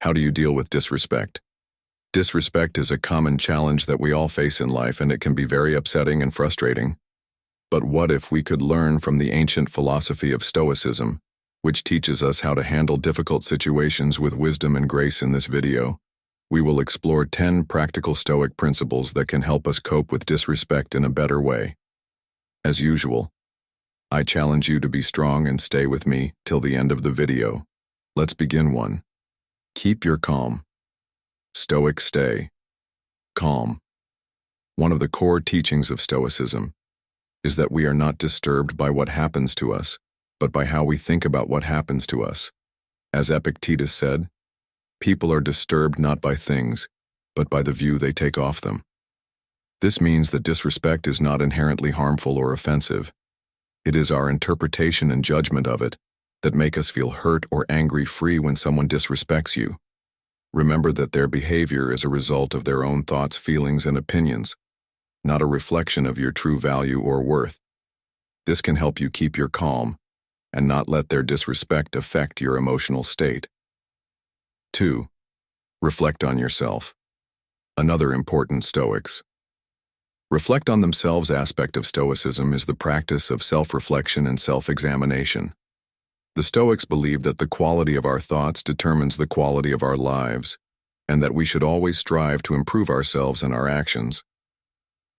How do you deal with disrespect? Disrespect is a common challenge that we all face in life, and it can be very upsetting and frustrating. But what if we could learn from the ancient philosophy of Stoicism, which teaches us how to handle difficult situations with wisdom and grace? In this video, we will explore 10 practical Stoic principles that can help us cope with disrespect in a better way. As usual, I challenge you to be strong and stay with me till the end of the video. Let's begin. 1. Keep your calm. Stoics stay calm. One of the core teachings of Stoicism is that we are not disturbed by what happens to us, but by how we think about what happens to us. As Epictetus said, people are disturbed not by things, but by the view they take off them. This means that disrespect is not inherently harmful or offensive. It is our interpretation and judgment of it that make us feel hurt or angry free when someone disrespects you. Remember that their behavior is a result of their own thoughts, feelings, and opinions, not a reflection of your true value or worth. This can help you keep your calm and not let their disrespect affect your emotional state. 2. Reflect on yourself. Another important Stoics. Reflect on themselves aspect of Stoicism is the practice of self-reflection and self-examination. The Stoics believe that the quality of our thoughts determines the quality of our lives, and that we should always strive to improve ourselves and our actions.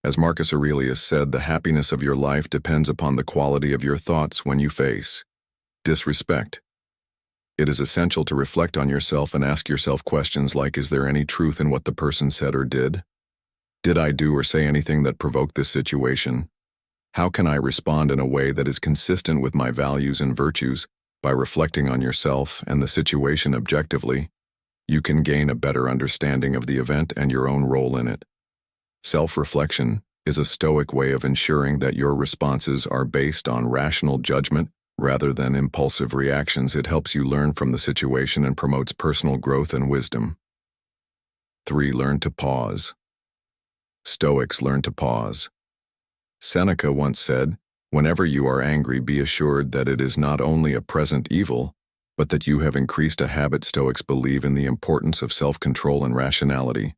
As Marcus Aurelius said, the happiness of your life depends upon the quality of your thoughts when you face disrespect. It is essential to reflect on yourself and ask yourself questions like, is there any truth in what the person said or did? Did I do or say anything that provoked this situation? How can I respond in a way that is consistent with my values and virtues? By reflecting on yourself and the situation objectively, you can gain a better understanding of the event and your own role in it. Self-reflection is a Stoic way of ensuring that your responses are based on rational judgment rather than impulsive reactions. It helps you learn from the situation and promotes personal growth and wisdom. 3. Learn to pause. Stoics learn to pause. Seneca once said, "Whenever you are angry, be assured that it is not only a present evil, but that you have increased a habit." Stoics believe in the importance of self-control and rationality.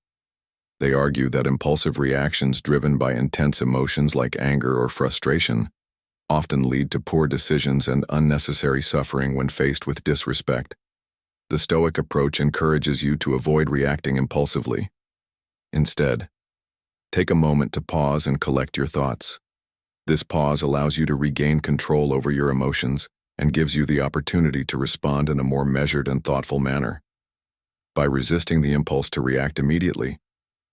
They argue that impulsive reactions driven by intense emotions like anger or frustration often lead to poor decisions and unnecessary suffering when faced with disrespect. The Stoic approach encourages you to avoid reacting impulsively. Instead, take a moment to pause and collect your thoughts. This pause allows you to regain control over your emotions and gives you the opportunity to respond in a more measured and thoughtful manner. By resisting the impulse to react immediately,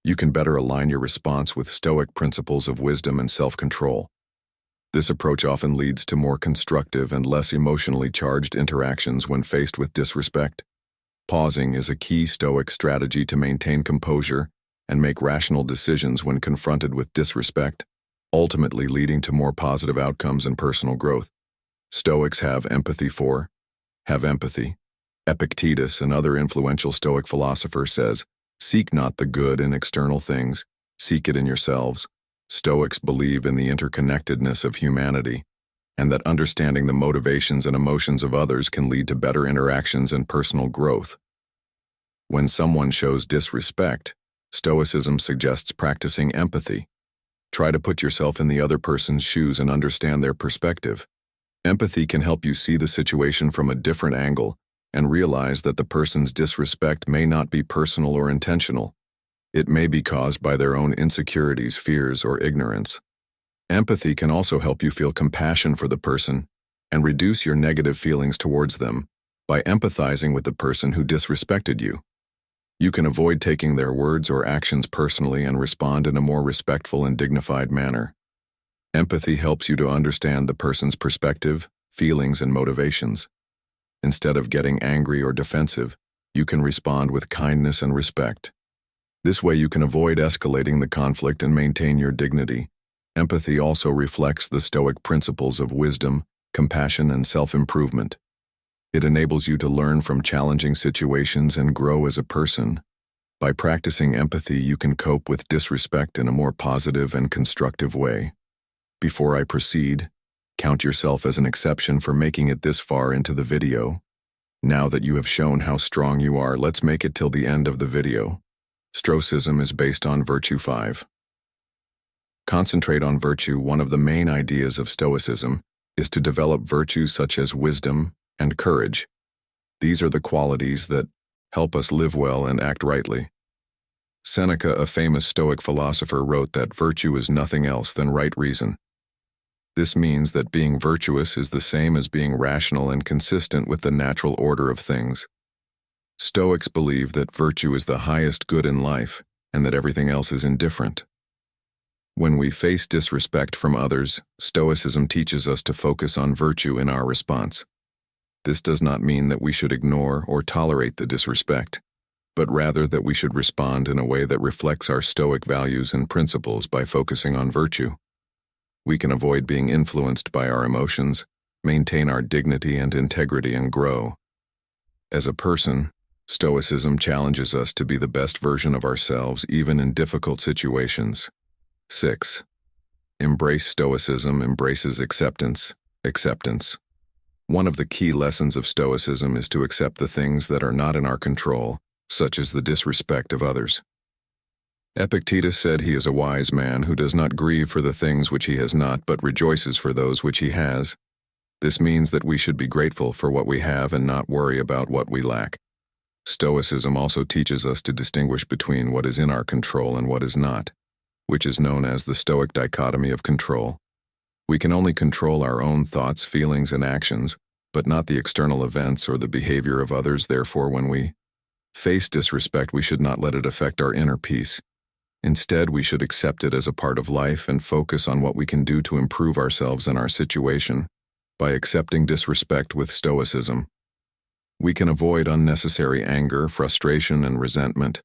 you can better align your response with Stoic principles of wisdom and self-control. This approach often leads to more constructive and less emotionally charged interactions when faced with disrespect. Pausing is a key Stoic strategy to maintain composure and make rational decisions when confronted with disrespect, ultimately leading to more positive outcomes and personal growth. Stoics have empathy. Have empathy. Epictetus, another influential Stoic philosopher, says, "Seek not the good in external things, seek it in yourselves." Stoics believe in the interconnectedness of humanity, and that understanding the motivations and emotions of others can lead to better interactions and personal growth. When someone shows disrespect, Stoicism suggests practicing empathy. Try to put yourself in the other person's shoes and understand their perspective. Empathy can help you see the situation from a different angle and realize that the person's disrespect may not be personal or intentional. It may be caused by their own insecurities, fears, or ignorance. Empathy can also help you feel compassion for the person and reduce your negative feelings towards them. By empathizing with the person who disrespected you, you can avoid taking their words or actions personally and respond in a more respectful and dignified manner. Empathy helps you to understand the person's perspective, feelings, and motivations. Instead of getting angry or defensive, you can respond with kindness and respect. This way you can avoid escalating the conflict and maintain your dignity. Empathy also reflects the Stoic principles of wisdom, compassion, and self-improvement. It enables you to learn from challenging situations and grow as a person. By practicing empathy, you can cope with disrespect in a more positive and constructive way. Before I proceed, count yourself as an exception for making it this far into the video. Now that you have shown how strong you are, let's make it till the end of the video. Stoicism is based on virtue 5. Concentrate on virtue. One of the main ideas of Stoicism is to develop virtues such as wisdom and courage. These are the qualities that help us live well and act rightly. Seneca, a famous Stoic philosopher, wrote that virtue is nothing else than right reason. This means that being virtuous is the same as being rational and consistent with the natural order of things. Stoics believe that virtue is the highest good in life and that everything else is indifferent. When we face disrespect from others, Stoicism teaches us to focus on virtue in our response. This does not mean that we should ignore or tolerate the disrespect, but rather that we should respond in a way that reflects our Stoic values and principles by focusing on virtue. We can avoid being influenced by our emotions, maintain our dignity and integrity, and grow. As a person, Stoicism challenges us to be the best version of ourselves even in difficult situations. 6. Embrace Stoicism embraces acceptance. Acceptance. One of the key lessons of Stoicism is to accept the things that are not in our control, such as the disrespect of others. Epictetus said he is a wise man who does not grieve for the things which he has not but rejoices for those which he has. This means that we should be grateful for what we have and not worry about what we lack. Stoicism also teaches us to distinguish between what is in our control and what is not, which is known as the Stoic dichotomy of control. We can only control our own thoughts, feelings, and actions, but not the external events or the behavior of others. Therefore, when we face disrespect, we should not let it affect our inner peace. Instead, we should accept it as a part of life and focus on what we can do to improve ourselves and our situation. By accepting disrespect with Stoicism, we can avoid unnecessary anger, frustration, and resentment.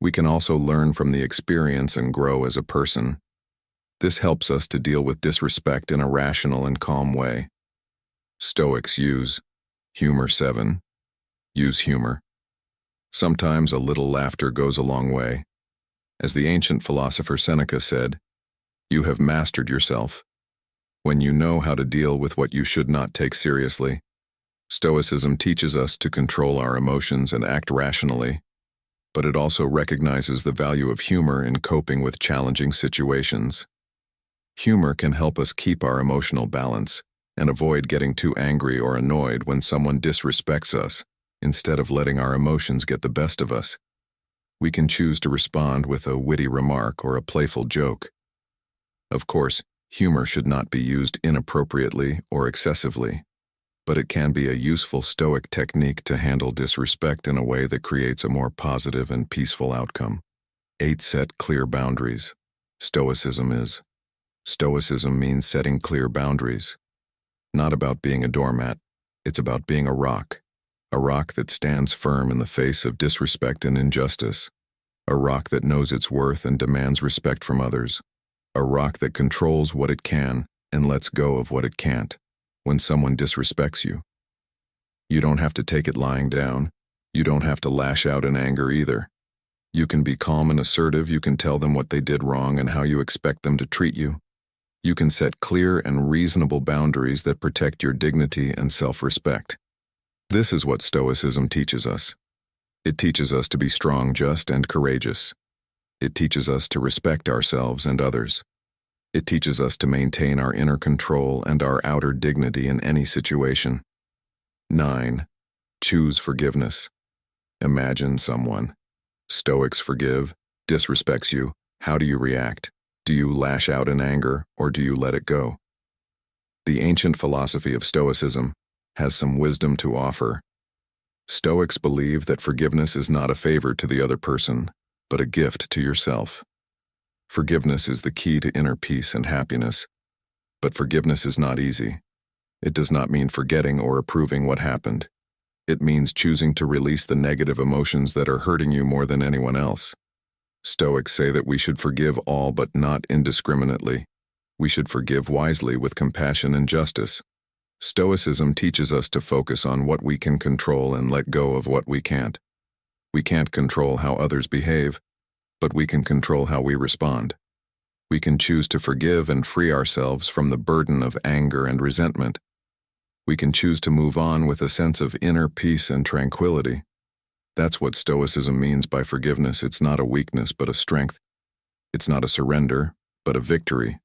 We can also learn from the experience and grow as a person. This helps us to deal with disrespect in a rational and calm way. Stoics use humor. 7. Use humor. Sometimes a little laughter goes a long way. As the ancient philosopher Seneca said, "You have mastered yourself when you know how to deal with what you should not take seriously." Stoicism teaches us to control our emotions and act rationally, but it also recognizes the value of humor in coping with challenging situations. Humor can help us keep our emotional balance and avoid getting too angry or annoyed when someone disrespects us. Instead of letting our emotions get the best of us, we can choose to respond with a witty remark or a playful joke. Of course, humor should not be used inappropriately or excessively, but it can be a useful Stoic technique to handle disrespect in a way that creates a more positive and peaceful outcome. 8. Set clear boundaries. Stoicism means setting clear boundaries. Not about being a doormat, it's about being a rock that stands firm in the face of disrespect and injustice, a rock that knows its worth and demands respect from others, a rock that controls what it can and lets go of what it can't. When someone disrespects you, you don't have to take it lying down. You don't have to lash out in anger either. You can be calm and assertive. You can tell them what they did wrong and how you expect them to treat you. You can set clear and reasonable boundaries that protect your dignity and self-respect. This is what Stoicism teaches us. It teaches us to be strong, just, and courageous. It teaches us to respect ourselves and others. It teaches us to maintain our inner control and our outer dignity in any situation. 9. Choose forgiveness. Imagine someone. Stoics forgive, disrespects you. How do you react? Do you lash out in anger, or do you let it go? The ancient philosophy of Stoicism has some wisdom to offer. Stoics believe that forgiveness is not a favor to the other person, but a gift to yourself. Forgiveness is the key to inner peace and happiness, but forgiveness is not easy. It does not mean forgetting or approving what happened. It means choosing to release the negative emotions that are hurting you more than anyone else. Stoics say that we should forgive all but not indiscriminately. We should forgive wisely with compassion and justice. Stoicism teaches us to focus on what we can control and let go of what we can't. We can't control how others behave, but we can control how we respond. We can choose to forgive and free ourselves from the burden of anger and resentment. We can choose to move on with a sense of inner peace and tranquility. That's what Stoicism means by forgiveness. It's not a weakness, but a strength. It's not a surrender, but a victory.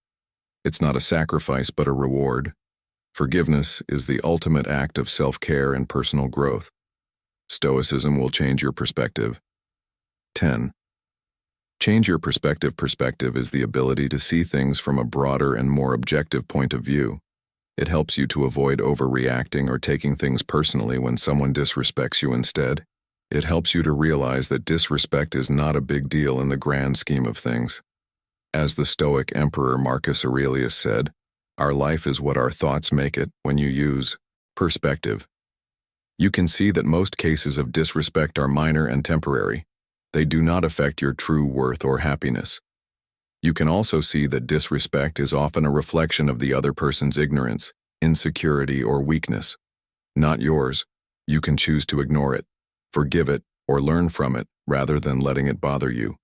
It's not a sacrifice, but a reward. Forgiveness is the ultimate act of self-care and personal growth. Stoicism will change your perspective. 10. Change your perspective. Perspective is the ability to see things from a broader and more objective point of view. It helps you to avoid overreacting or taking things personally when someone disrespects you. Instead, it helps you to realize that disrespect is not a big deal in the grand scheme of things. As the Stoic emperor Marcus Aurelius said, "Our life is what our thoughts make it." When you use perspective, you can see that most cases of disrespect are minor and temporary. They do not affect your true worth or happiness. You can also see that disrespect is often a reflection of the other person's ignorance, insecurity, or weakness, not yours. You can choose to ignore it, forgive it, or learn from it rather than letting it bother you.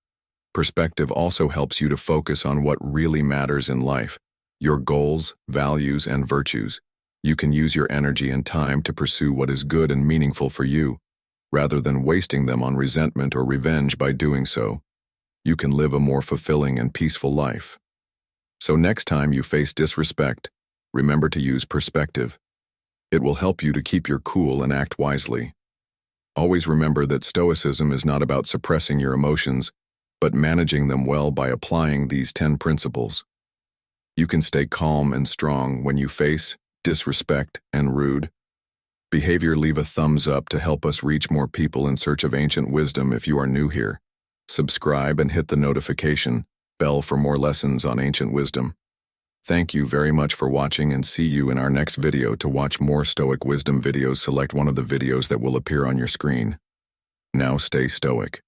Perspective also helps you to focus on what really matters in life, your goals, values, and virtues. You can use your energy and time to pursue what is good and meaningful for you, rather than wasting them on resentment or revenge. By doing so, you can live a more fulfilling and peaceful life. So next time you face disrespect, remember to use perspective. It will help you to keep your cool and act wisely. Always remember that Stoicism is not about suppressing your emotions, but managing them well by applying these 10 principles. You can stay calm and strong when you face disrespect and rude behavior. Leave a thumbs up to help us reach more people in search of ancient wisdom. If you are new here, subscribe and hit the notification bell for more lessons on ancient wisdom. Thank you very much for watching, and see you in our next video. To watch more Stoic wisdom videos, select one of the videos that will appear on your screen. Now stay stoic.